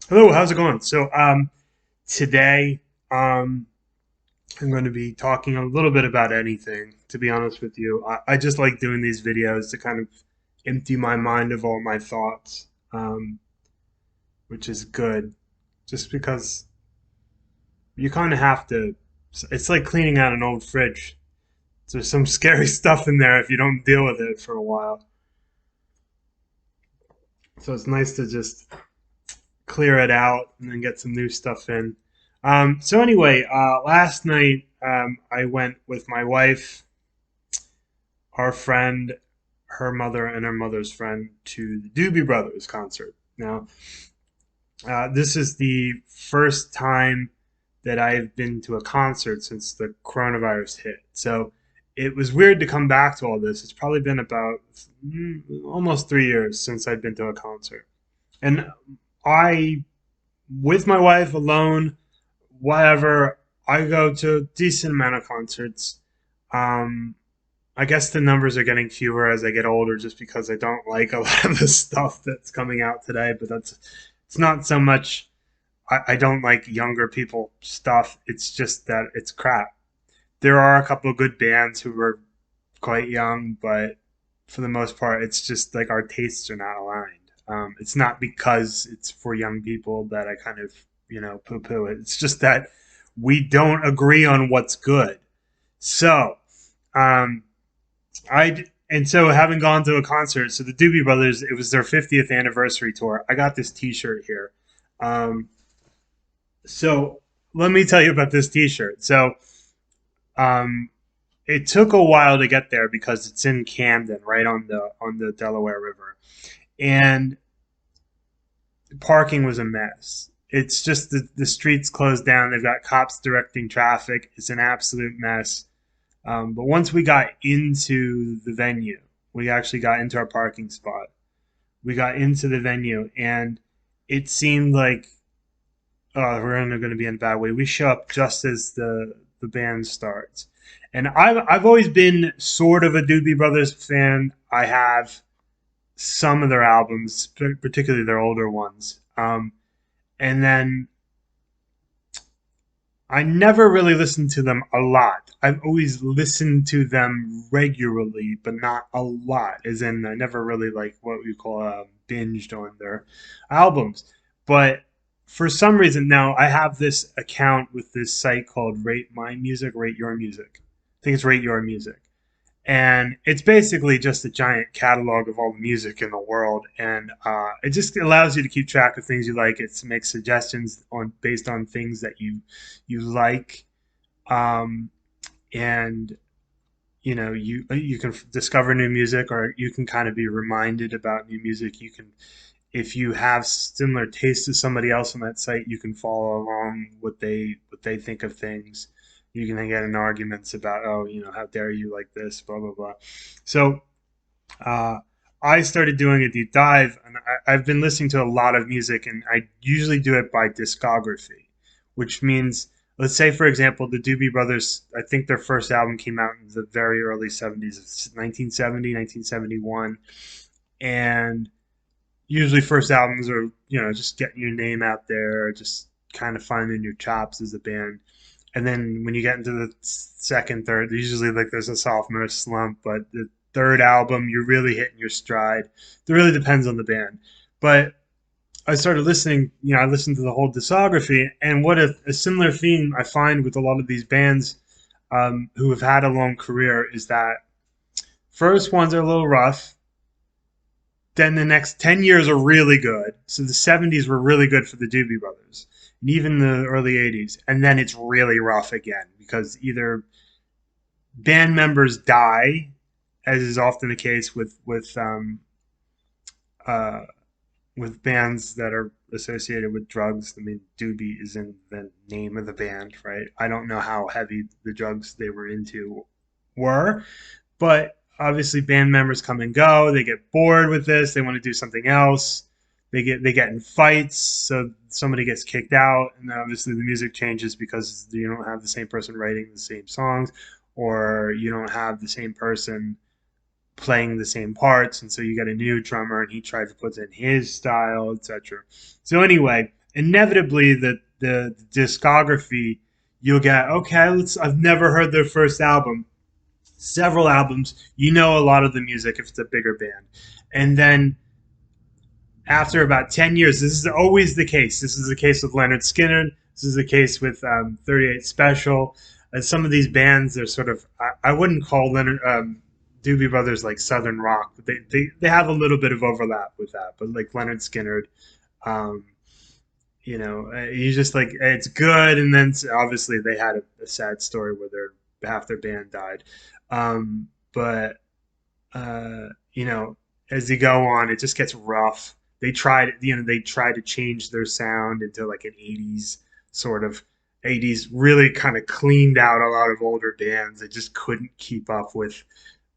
Hello, how's it going? Today, um, I'm going to be talking a little bit about anything, to be honest with you. I just like doing these videos to kind of empty my mind of all my thoughts, which is good, just because you kind of have to. It's like cleaning out an old fridge. There's some scary stuff in there if you don't deal with it for a while. So it's nice to just clear it out and then get some new stuff in. Last night I went with my wife, our friend, her mother, and her mother's friend to the Doobie Brothers concert. Now, this is the first time that I've been to a concert since the coronavirus hit. So it was weird to come back to all this. It's probably been about almost 3 years since I'd been to a concert. And I with my wife alone, whatever. I go to a decent amount of concerts. Um, I guess the numbers are getting fewer as I get older, just because I don't like a lot of the stuff that's coming out today. But that's it's not so much. I don't like younger people stuff. It's just that it's crap. There are a couple of good bands who are quite young, but for the most part, it's just like our tastes are not aligned. It's not because it's for young people that I kind of, poo poo it. It's just that we don't agree on what's good. So, um, and so having gone to a concert, so the Doobie Brothers, it was their 50th anniversary tour. I got this T-shirt here. Um, so let me tell you about this T-shirt. Um, it took a while to get there because it's in Camden, right on the Delaware River, and parking was a mess. It's just the streets closed down. They've got cops directing traffic. It's an absolute mess. But once we got into the venue, we actually got into our parking spot. We got into the venue, and it seemed like we're going to be in a bad way. We show up just as the band starts, and I've always been sort of a Doobie Brothers fan. I have some of their albums, particularly their older ones. And then I never really listened to them a lot. I've always listened to them regularly, but not a lot. As in, I never really like what we call binged on their albums. But for some reason now, I have this account with this site called Rate My Music, Rate Your Music. I think it's Rate Your Music, and it's basically just a giant catalog of all the music in the world, and it just allows you to keep track of things you like. It makes suggestions on based on things that you like, um, and you can discover new music, or you can kind of be reminded about new music. You can, if you have similar tastes to somebody else on that site, you can follow along what they think of things. You can then get in arguments about, oh, how dare you like this, blah blah blah. So uh, I started doing a deep dive, and I've been listening to a lot of music, and I usually do it by discography, which means, let's say, for example, the Doobie Brothers, I think their first album came out in the very early 70s, 1970, 1971. And usually first albums are, just getting your name out there, just kind of finding your chops as a band. And then when you get into the second, third, usually like there's a sophomore slump, but the third album, you're really hitting your stride. It really depends on the band. But I started listening, I listened to the whole discography, and what a similar theme I find with a lot of these bands who have had a long career is that first ones are a little rough, then the next 10 years are really good. So the 70s were really good for the Doobie Brothers, and even the early 80s. And then it's really rough again because either band members die, as is often the case uh, with bands that are associated with drugs. I mean, Doobie is in the name of the band, right? I don't know how heavy the drugs they were into were, but obviously band members come and go. They get bored with this. They want to do something else. They get in fights, so somebody gets kicked out, and obviously the music changes because you don't have the same person writing the same songs, or you don't have the same person playing the same parts, and so you get a new drummer, and he tries to put in his style, etc. So anyway, inevitably the discography you'll get, okay, I've never heard their first album, several albums, you know a lot of the music if it's a bigger band. And then after about 10 years, this is always the case. This is the case with Leonard Skinner. This is the case with 38 Special. Some of these bands, they're sort of, I wouldn't call Leonard Doobie Brothers like Southern rock, but they have a little bit of overlap with that. But like Leonard Skinner, um, you just like, it's good. And then obviously they had a sad story where half their band died. But, uh, you know, as you go on, it just gets rough. They tried to change their sound into like an 80s sort of 80s, really kind of cleaned out a lot of older bands. They just couldn't keep up with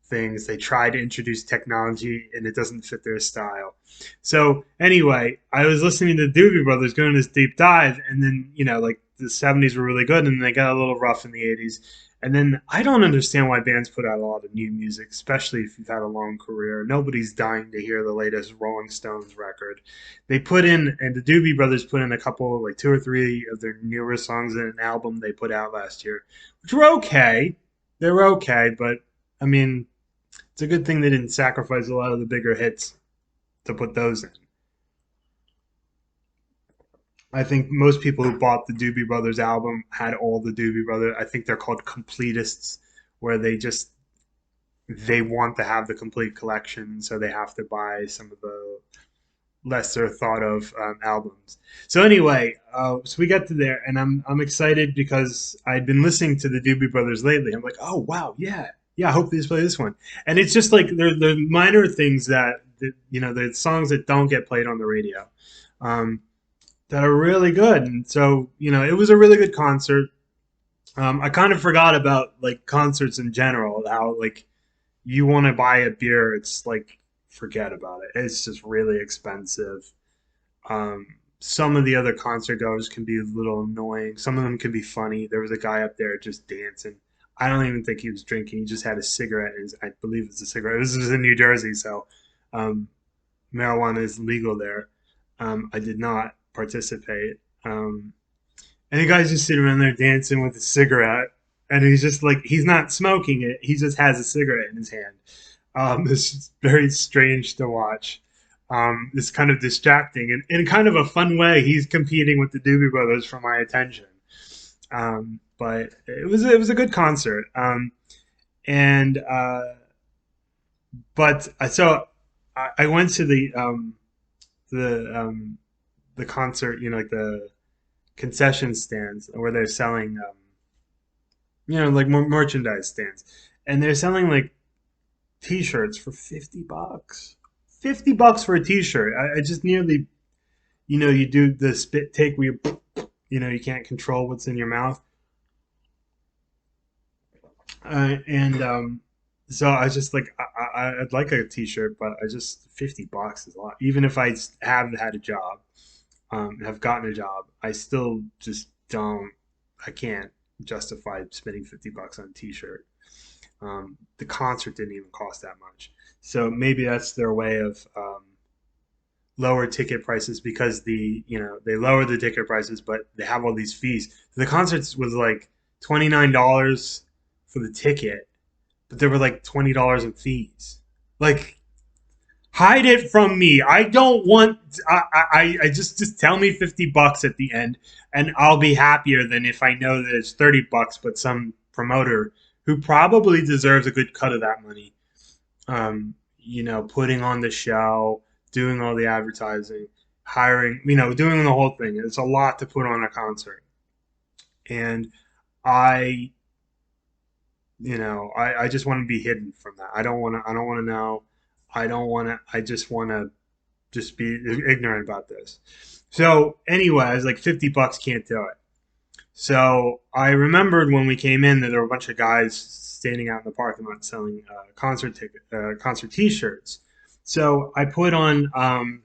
things. They tried to introduce technology and it doesn't fit their style. So anyway, I was listening to the Doobie Brothers doing this deep dive, and then like the '70s were really good, and they got a little rough in the '80s. And then I don't understand why bands put out a lot of new music, especially if you've had a long career. Nobody's dying to hear the latest Rolling Stones record. And the Doobie Brothers put in a couple, like two or three of their newer songs in an album they put out last year, which were okay. They were okay, but I mean, it's a good thing they didn't sacrifice a lot of the bigger hits to put those in. I think most people who bought the Doobie Brothers album had all the Doobie Brothers. I think they're called completists, where they want to have the complete collection, so they have to buy some of the lesser thought of albums. So anyway, so we got to there, and I'm excited because I'd been listening to the Doobie Brothers lately. I'm like, oh wow, yeah, yeah. I hope they play this one, and it's just like they're minor things the songs that don't get played on the radio. Um, that are really good. And so, it was a really good concert. I kind of forgot about like concerts in general, how like you want to buy a beer, it's like forget about it. It's just really expensive. Some of the other concert goers can be a little annoying. Some of them can be funny. There was a guy up there just dancing. I don't even think he was drinking. He just had a cigarette. I believe it's a cigarette. This is in New Jersey, so um, marijuana is legal there. I did not participate. And the guy's just sitting around there dancing with a cigarette, and he's just like he's not smoking it. He just has a cigarette in his hand. It's very strange to watch. It's kind of distracting, and in kind of a fun way, he's competing with the Doobie Brothers for my attention. But it was a good concert. And but so I went to the the concert, like the concession stands where they're selling, like more merchandise stands, and they're selling like T-shirts for $50. $50 for a T-shirt. I just nearly, you do the spit take where you can't control what's in your mouth, and so I was just like, I'd like a T-shirt, but I just $50 is a lot. Even if I have had a job, have gotten a job, I still just don't. I can't justify spending $50 on a T-shirt. The concert didn't even cost that much, so maybe that's their way of lower ticket prices because they lower the ticket prices, but they have all these fees. The concerts was like $29 for the ticket, but there were like $20 in fees. Like, hide it from me. I don't want. I just tell me $50 at the end, and I'll be happier than if I know that it's $30, but some promoter who probably deserves a good cut of that money, putting on the show, doing all the advertising, hiring, doing the whole thing. It's a lot to put on a concert, and I, I just want to be hidden from that. I don't want to. I don't want to know. I don't want to. I just want to just be ignorant about this. So anyway, I was like, $50 can't do it. So I remembered when we came in that there were a bunch of guys standing out in the parking lot selling concert T-shirts. So I put on, I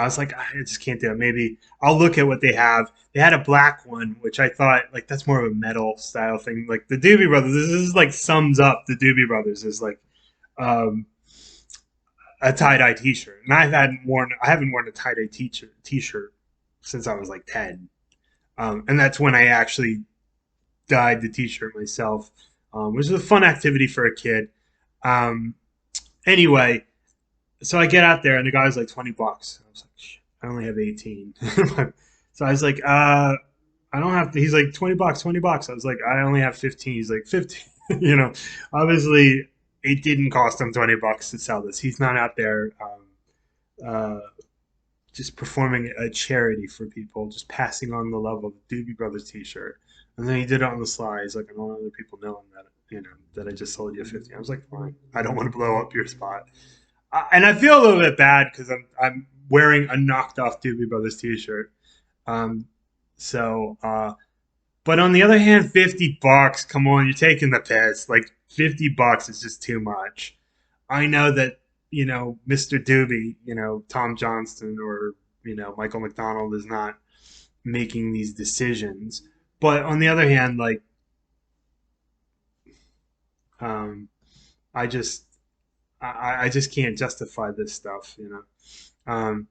was like, I just can't do it. Maybe I'll look at what they have. They had a black one, which I thought like that's more of a metal style thing. Like the Doobie Brothers, this is like sums up the Doobie Brothers is like um, a tie dye T-shirt, and I haven't worn a tie dye T-shirt since I was like 10. And that's when I actually dyed the t-shirt myself, which was a fun activity for a kid. Um, anyway, so I get out there and the guy's like 20 bucks. I was like, shit, I only have 18. So I was like, I don't have to. He's like, 20 bucks, 20 bucks. I was like, I only have 15. He's like, 15. Obviously it didn't cost him 20 bucks to sell this. He's not out there uh, just performing a charity for people, just passing on the love of Doobie Brothers T-shirt. And then he did it on the sly. He's like, I don't want other people knowing that that I just sold you 50. I was like, fine. I don't want to blow up your spot. And I feel a little bit bad because I'm wearing a knocked off Doobie Brothers T-shirt. Um, so, but on the other hand, 50 bucks. Come on, you're taking the piss. Like 50 bucks is just too much. I know that Mr. Doobie, Tom Johnston or Michael McDonald is not making these decisions. But on the other hand, like um, I just I just can't justify this stuff. Um,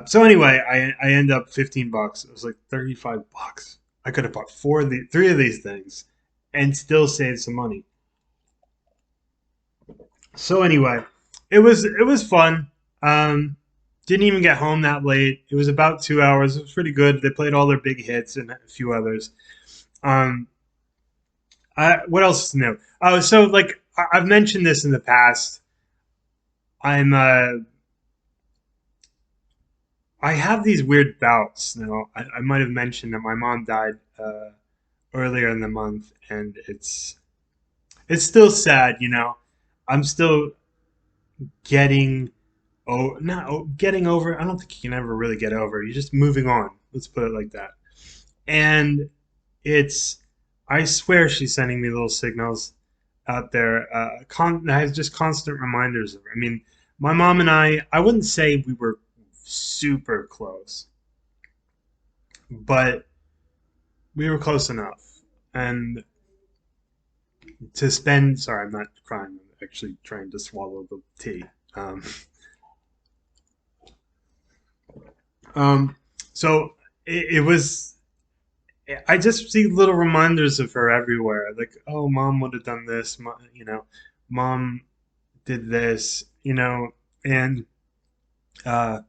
so anyway, I end up 15 bucks. It was like 35 bucks. I could have bought three of these things and still saved some money. So anyway, it was fun. Um, didn't even get home that late. It was about 2 hours. It was pretty good. They played all their big hits and a few others. Um, what else is new? Oh, so like I've mentioned this in the past. I'm I have these weird bouts. I might have mentioned that my mom died earlier in the month, and it's still sad. I'm still getting not getting over. I don't think you can ever really get over. You're just moving on. Let's put it like that. And it's I swear she's sending me little signals out there. I have just constant reminders of her. I mean, my mom and I wouldn't say we were super close, but we were close enough. And to spend, sorry, I'm not crying. I'm actually trying to swallow the tea. Um, um, so it was I just see little reminders of her everywhere. Like, oh, mom would have done this. Mom did this. And uh,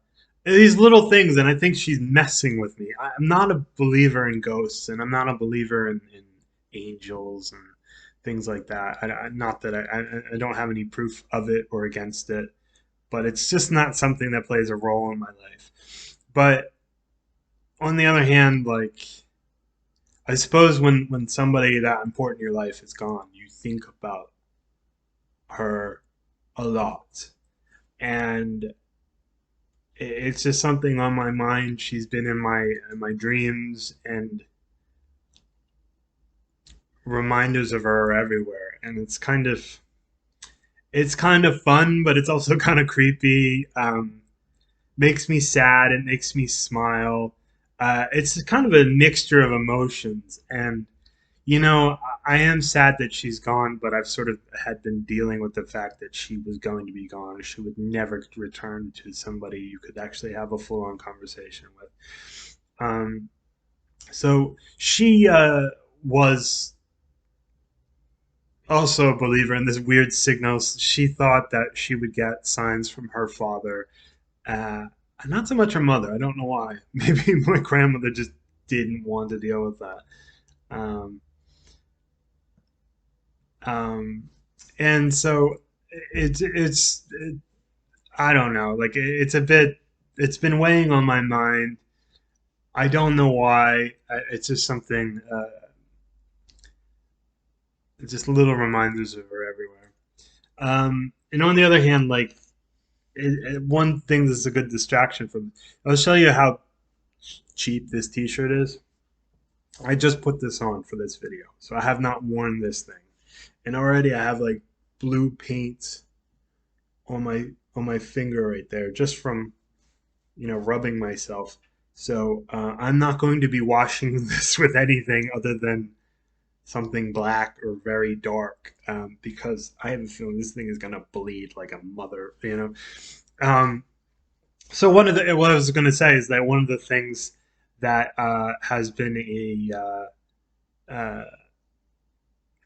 these little things. And I think she's messing with me. I'm not a believer in ghosts, and I'm not a believer in angels and things like that. Not that I don't have any proof of it or against it, but it's just not something that plays a role in my life. But on the other hand, like I suppose when somebody that important in your life is gone, you think about her a lot, and it's just something on my mind. She's been in my dreams, and reminders of her are everywhere, and it's kind of fun, but it's also kind of creepy. Makes me sad. It makes me smile. It's kind of a mixture of emotions, and I am sad that she's gone, but I've sort of had been dealing with the fact that she was going to be gone. She would never return to somebody you could actually have a full-on conversation with. Um, so she was also a believer in this weird signals. She thought that she would get signs from her father, uh, not so much her mother. I don't know why. Maybe my grandmother just didn't want to deal with that. Um, Um, and so I don't know, like it's a bit, it's been weighing on my mind. I don't know why. It's just something, just little reminders of her everywhere. And on the other hand, like one thing that's a good distraction from, I'll show you how cheap this T-shirt is. I just put this on for this video, so I have not worn this thing, and already I have like blue paint on my finger right there just from rubbing myself. So I'm not going to be washing this with anything other than something black or very dark, because I have a feeling this thing is gonna bleed like a mother. Um, So one of the what I was going to say is that one of the things that has been uh,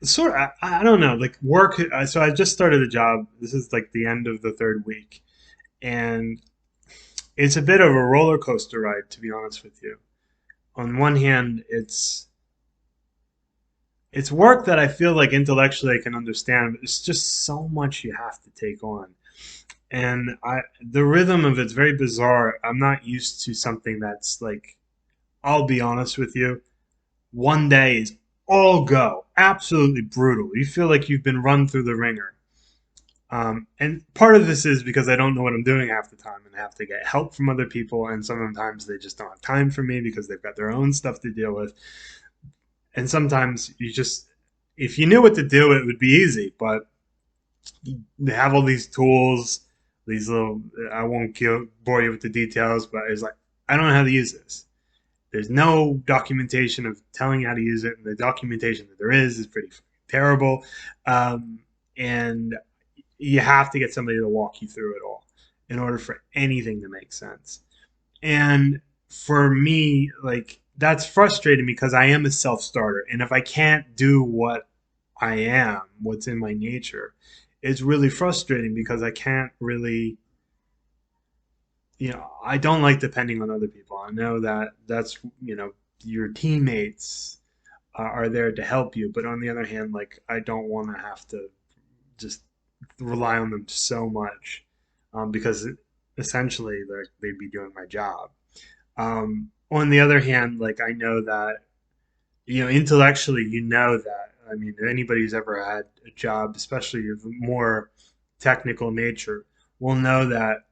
sort of, I don't know, like work. So I just started a job. This is like the end of the third week, and it's a bit of a roller coaster ride, to be honest with you. On one hand, it's work that I feel like intellectually I can understand, but it's just so much you have to take on. And the rhythm of it's very bizarre. I'm not used to something that's like, I'll be honest with you, one day is all go, absolutely brutal. You feel like you've been run through the ringer. And part of this is because I don't know what I'm doing half the time and have to get help from other people. And sometimes they just don't have time for me because they've got their own stuff to deal with. And sometimes you just, if you knew what to do, it would be easy. But they have all these tools, these little, I won't bore you with the details, but it's like, I don't know how to use this. There's no documentation of telling you how to use it, and the documentation that there is pretty terrible. And you have to get somebody to walk you through it all in order for anything to make sense. And for me, like that's frustrating because I am a self-starter, and if I can't do what I am, what's in my nature, it's really frustrating because I can't really, I don't like depending on other people. I know that your teammates are there to help you, but on the other hand, like I don't want to have to just rely on them so much because essentially they'd be doing my job. On the other hand, like I know that intellectually, that. I mean, anybody who's ever had a job, especially of a more technical nature, will know that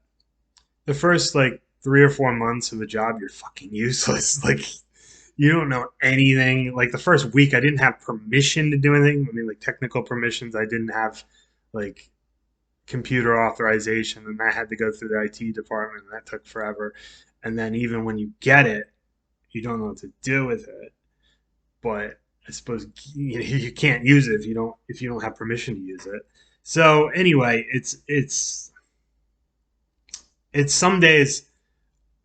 the first like 3 or 4 months of a job, you're fucking useless. Like you don't know anything. Like the first week, I didn't have permission to do anything. I mean, like technical permissions. I didn't have like computer authorization, and I had to go through the IT department, and that took forever. And then even when you get it, you don't know what to do with it. But I suppose you can't use it if you don't have permission to use it. So anyway, it's some days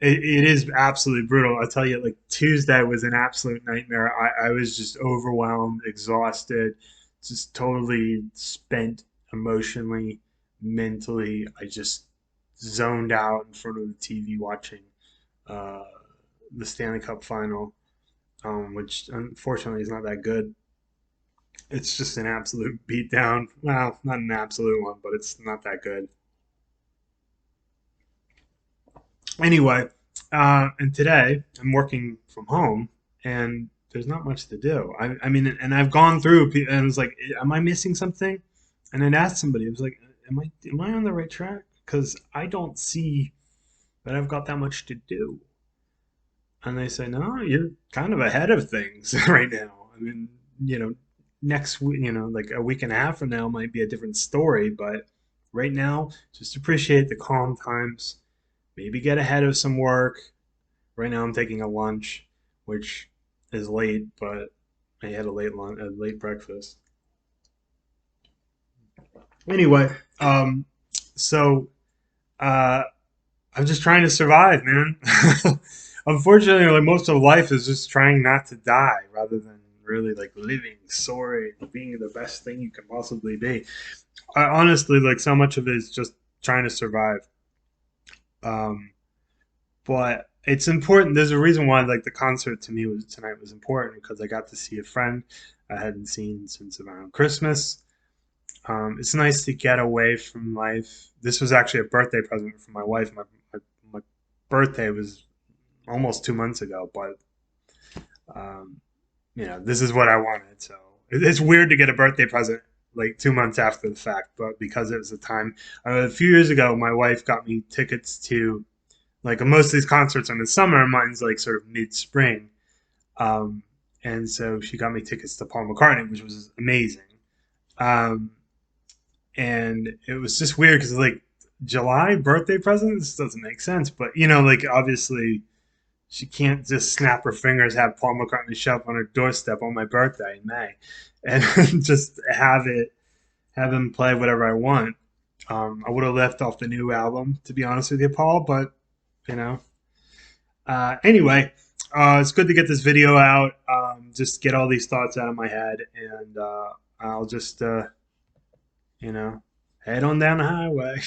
it is absolutely brutal. I'll tell you, like Tuesday was an absolute nightmare. I was just overwhelmed, exhausted, just totally spent emotionally, mentally. I just zoned out in front of the TV watching uh, the Stanley Cup final, which unfortunately is not that good. It's just an absolute beatdown. Well, not an absolute one, but it's not that good. Anyway, and today I'm working from home, and there's not much to do. I mean, and I've gone through, and I was like, "Am I missing something?" And then asked somebody, I was like, "Am I on the right track? Because I don't see that I've got that much to do." And they say, "No, you're kind of ahead of things right now. I mean, next week, like a week and a half from now might be a different story, but right now, just appreciate the calm times." Maybe get ahead of some work. Right now, I'm taking a lunch, which is late, but I had a late breakfast. Anyway, so uh, I'm just trying to survive, man. Unfortunately, like most of life is just trying not to die, rather than really like living, soaring, being the best thing you can possibly be. I honestly like so much of it is just trying to survive. Um, but it's important. There's a reason why like the concert to me was tonight was important because I got to see a friend I hadn't seen since around Christmas. It's nice to get away from life. This was actually a birthday present from my wife. My birthday was almost 2 months ago, but um, this is what I wanted. So it's weird to get a birthday present like 2 months after the fact, but because it was a time a few years ago, my wife got me tickets to like most of these concerts are in the summer. Mine's like sort of mid spring, um, and so she got me tickets to Paul McCartney, which was amazing. Um, and it was just weird because like July birthday presents doesn't make sense, but like obviously she can't just snap her fingers, have Paul McCartney show up on her doorstep on my birthday in May, and just have him play whatever I want. I would have left off the new album, to be honest with you, Paul, but you know. Anyway, it's good to get this video out. Just get all these thoughts out of my head, and I'll just, you know, head on down the highway.